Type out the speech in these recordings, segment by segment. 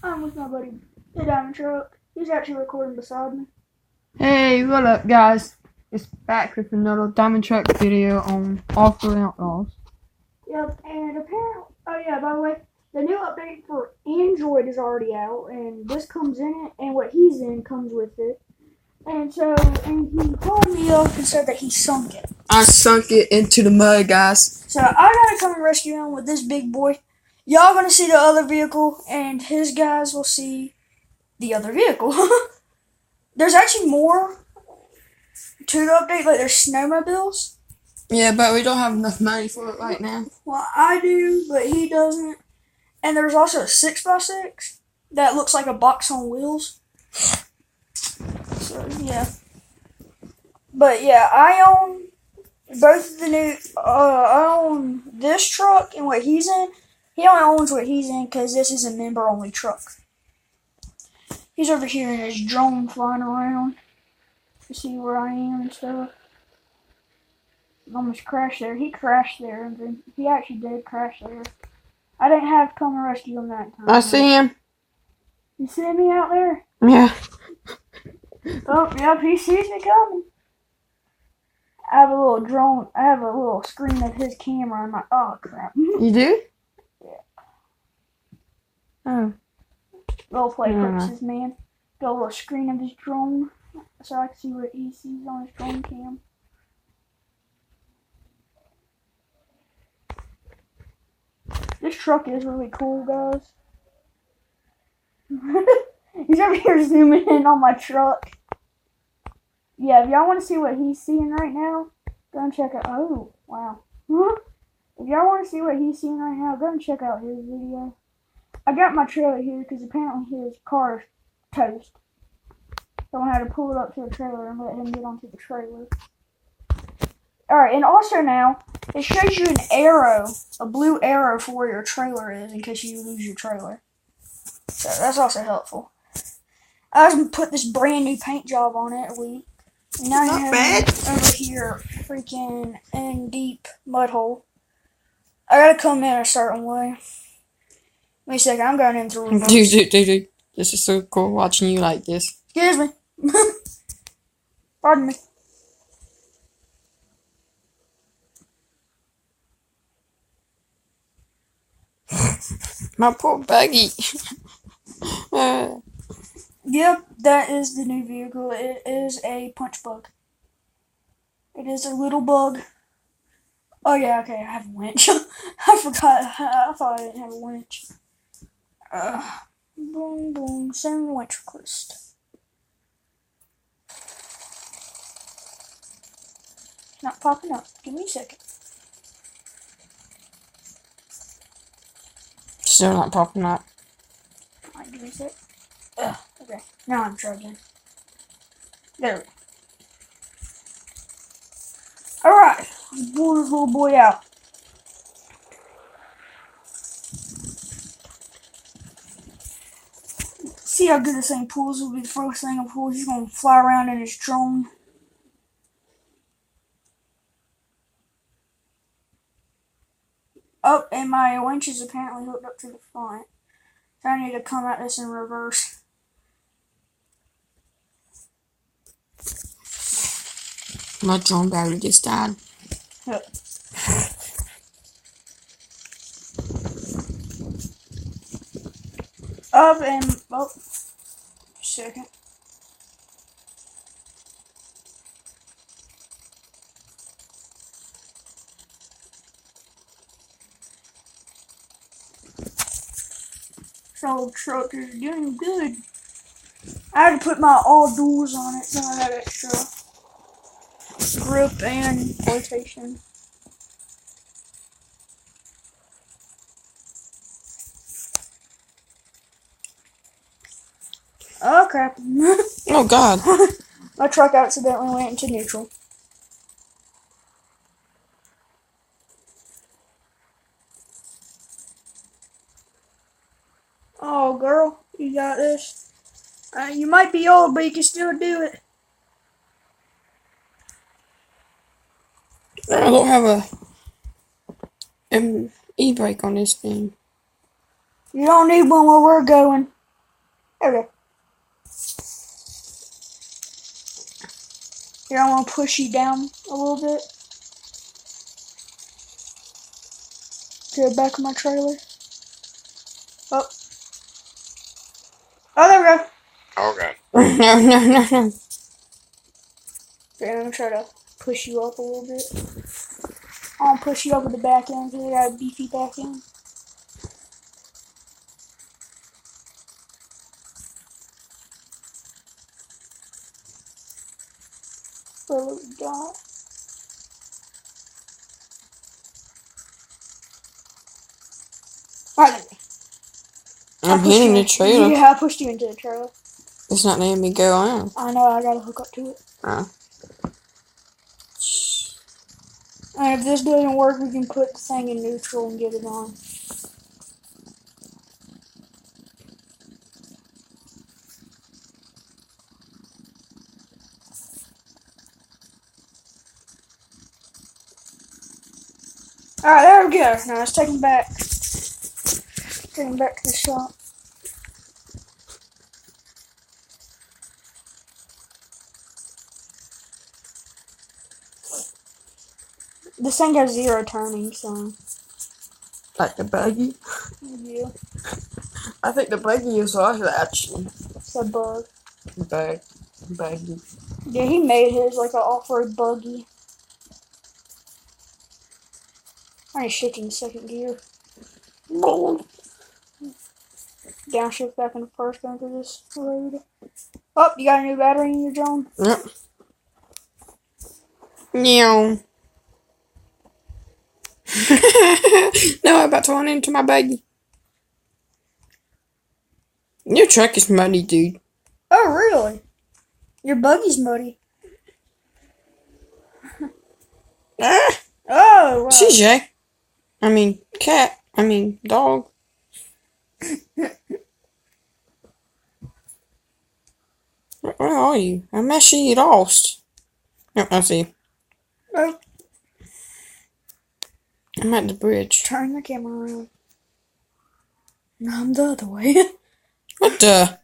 I'm with my buddy, the Diamond Truck. He's actually recording beside me. Hey, what up, guys? It's back with another Diamond Truck video on Awful Outlaws. Yep, and apparently, oh yeah, by the way, the new update for Android is already out, and this comes in it, and what he's in comes with it. And he called me up and said that he sunk it. I sunk it into the mud, guys. So I gotta come and rescue him with this big boy. Y'all gonna see the other vehicle, and his guys will see the other vehicle. There's actually more to the update, like there's snowmobiles. Yeah, but we don't have enough money for it right now. Well, I do, but he doesn't. And there's also a 6x6 that looks like a box on wheels. So, yeah. But, yeah, I own both of the new... I own this truck and what he's in. He only owns what he's in because this is a member-only truck. He's over here in his drone flying around to see where I am and stuff. Almost crashed there. He crashed there, and then he actually did crash there. I didn't have to come and rescue him that time. I see him. You see me out there? Yeah. Oh, yep, he sees me coming. I have a little drone. I have a little screen of his camera. I'm like, oh crap. You do? Yeah. Oh. Role play purposes, man. Got a little screen of his drone so I can see what he sees on his drone cam. This truck is really cool, guys. He's over here zooming in on my truck. Yeah, if y'all want to see what he's seeing right now, go and check out. Oh, wow. If y'all want to see what he's seeing right now, go and check out his video. I got my trailer here because apparently his car is toast. So I had to pull it up to the trailer and let him get onto the trailer. Alright, and also now, it shows you an arrow, a blue arrow for where your trailer is in case you lose your trailer. So that's also helpful. I was going to put this brand new paint job on it a week. Now Not bad. Over here, freaking in deep mud hole. I gotta come in a certain way. Wait a second, I'm going in through reverse. Dude. This is so cool watching you like this. Excuse me. Pardon me. My poor buggy. Yep, that is the new vehicle. It is a punch bug. It is a little bug. Oh yeah, okay, I have a winch. I forgot. I thought I didn't have a winch. Boom, boom, send winch request. It's not popping up. Give me a second. Still not popping up. Alright, give me a sec. Okay, now I'm charging. There we go. Alright, let's pull this little boy out. See how good this thing pulls. This will be the first thing I pull. He's gonna fly around in his drone. Oh, and my winch is apparently hooked up to the front. So I need to come at this in reverse. My drone battery just died. Yep. Up and oh, second. So truck is doing good. I had to put my all doors on it, so I had extra grip and flotation. Oh crap. Oh God. My truck accidentally went into neutral. Oh girl, you got this. You might be old, but you can still do it. I don't have a e-brake on this thing. You don't need one where we're going. Okay. Here, I want to push you down a little bit to the back of my trailer. Oh. Oh, there we go. Okay. No. Okay, I'm going to try to push you up a little bit. I want to push you up with the back end because I got a beefy back end. What do we got? Alright. I'm hitting the trailer. Yeah, I pushed you into the trailer. It's not letting me go on. I know, I gotta hook up to it. And if this doesn't work, we can put the thing in neutral and get it on. Alright, there we go. Now let's take him back. Take him back to the shop. This thing has 0 turning, so. Like the buggy? Yeah. I think the buggy is also actually It's a bug. buggy. Yeah, he made his like an off-road buggy. I need shift in the second gear. Downshift back in the first going through this road. Oh, you got a new battery in your drone? Yep. Meow. No, I'm about to run into my buggy. Your truck is muddy, dude. Oh, really? Your buggy's muddy. Ah, Oh, wow. CJ. I mean, cat. I mean, dog. Where are you? I'm actually lost. Oh, I see. Oh, I'm at the bridge. turn the camera around. No, I'm the other way. What the?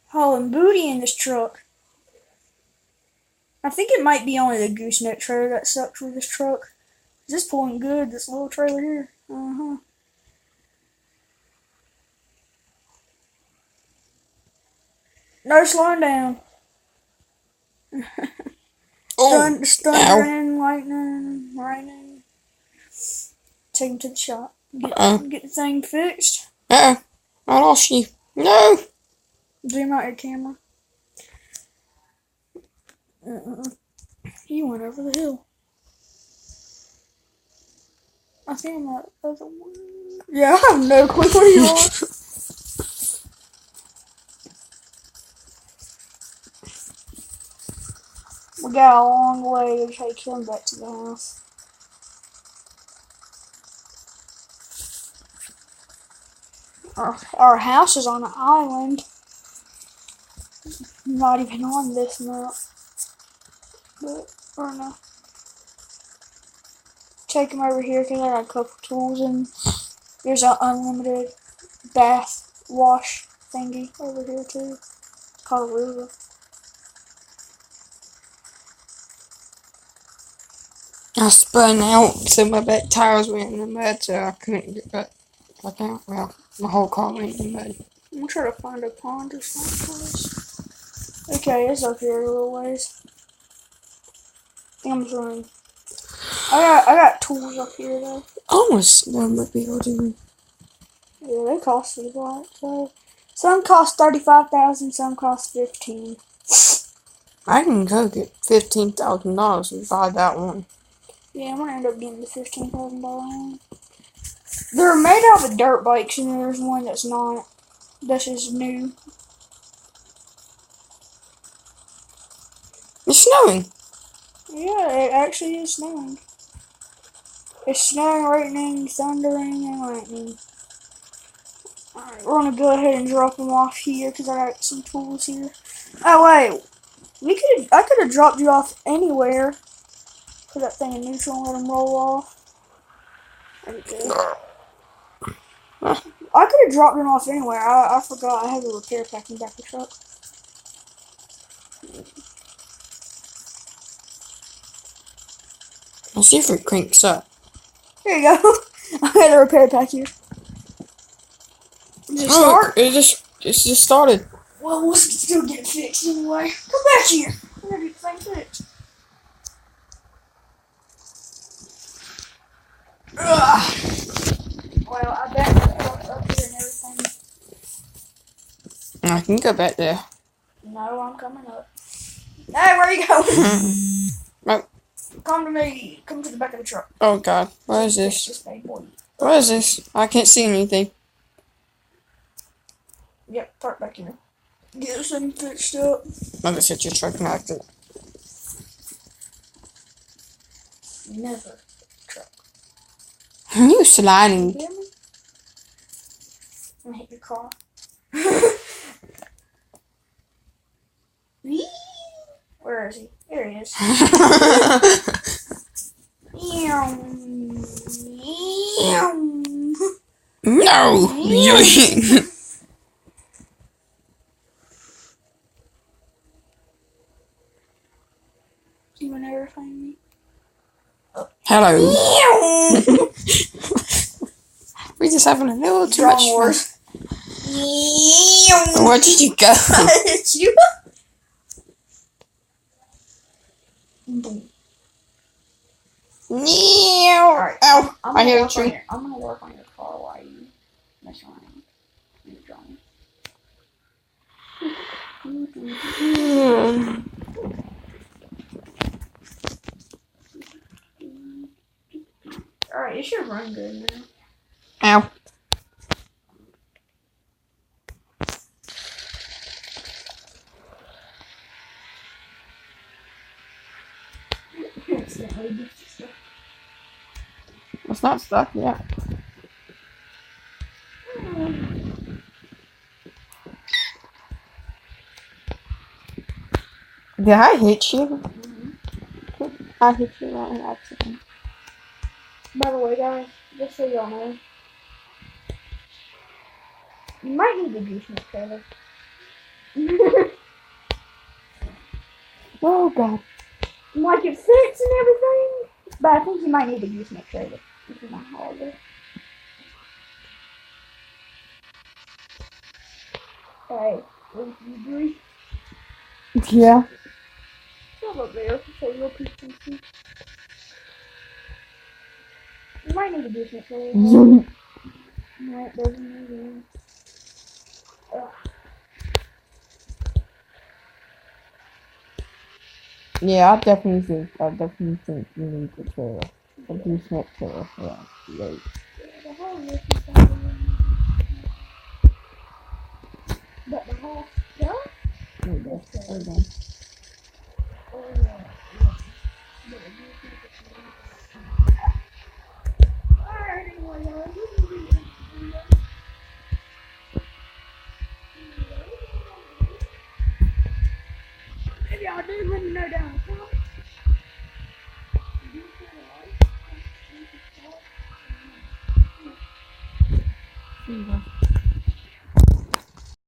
Hauling booty in this truck. I think it might be only the gooseneck trailer that sucks with this truck. This pulling good, this little trailer here. Uh-huh. No slowing down. Oh, Thundering, lightning, raining. Take him to the shop. Get the thing fixed. Uh-oh. I lost you. No. Zoom out your camera. He went over the hill. I think I'm that other one. Yeah, I have no clue where you are. We got a long way to take him back to the house. Our house is on an island. Not even on this map. But, or no. Take him over here because I got a couple tools and there's an unlimited bath wash thingy over here too. It's called a Roomba. I spun out, so my back tires went in the mud, so I couldn't get back out. Well, my whole car went in the mud. I'm gonna try to find a pond or something for this. Okay, it's up here a little ways. I think I'm just running. I got tools up here though. Almost snowmobile, dude. Yeah, they cost a lot. So some cost 35,000, some cost 15. I can go get $15,000 and buy that one. Yeah, I'm gonna end up getting the $15,000 one. They're made out of dirt bikes, and there's one that's not. That's just new. It's snowing. Yeah, it actually is snowing. It's snowing, raining, thundering, and lightning. Alright, we're gonna go ahead and drop them off here because I got some tools here. Oh wait, I could have dropped you off anywhere. Put that thing in neutral and let them roll off. Okay. I could have dropped them off anywhere. I forgot I have a repair pack in the back of the truck. Let's see if it cranks up. Here you go. I had a repair pack here. Did it start? It's just started. Well, we'll still get it fixed anyway. Come back here. I'm gonna get the thing fixed. Ugh. Well, I bet the truck's up here and everything. I can go back there. No, I'm coming up. Hey, where you going? Oh. Come to me. Come to the back of the truck. Oh God, what is Fix this? bad boy. What is this? I can't see anything. Yep, park back here. Get this thing fixed up. Oh, this hit your truck and acted. Never truck. You sliding. You hear me? I'm gonna hit your car. Where is he? There he is. No! You will never find me. Hello. We're just having a little too much fun. Where did you go? It's you. Alright, Ow! I hear a tree. I'm gonna work on your car while you mess around. You're drawing. Alright, it should run good now. Ow. It's not stuck yet. Did I hit you? Mm-hmm. I hit you on an accident. By the way, guys, just so y'all know, you might need the gooseneck trailer. Oh God. Like it fits and everything, but I think you might need the gooseneck trailer if you're not holiday. Hey, what do you agree? Yeah. Come up there so you'll see. You might need a gooseneck trailer. No, it doesn't need it. Yeah, I definitely think you need the trailer. A gooseneck trailer. Yeah. Right. The whole but the whole stuff? There you go. There you go. Oh, yeah. Alright, anyway, if y'all do, let me know down in the comments.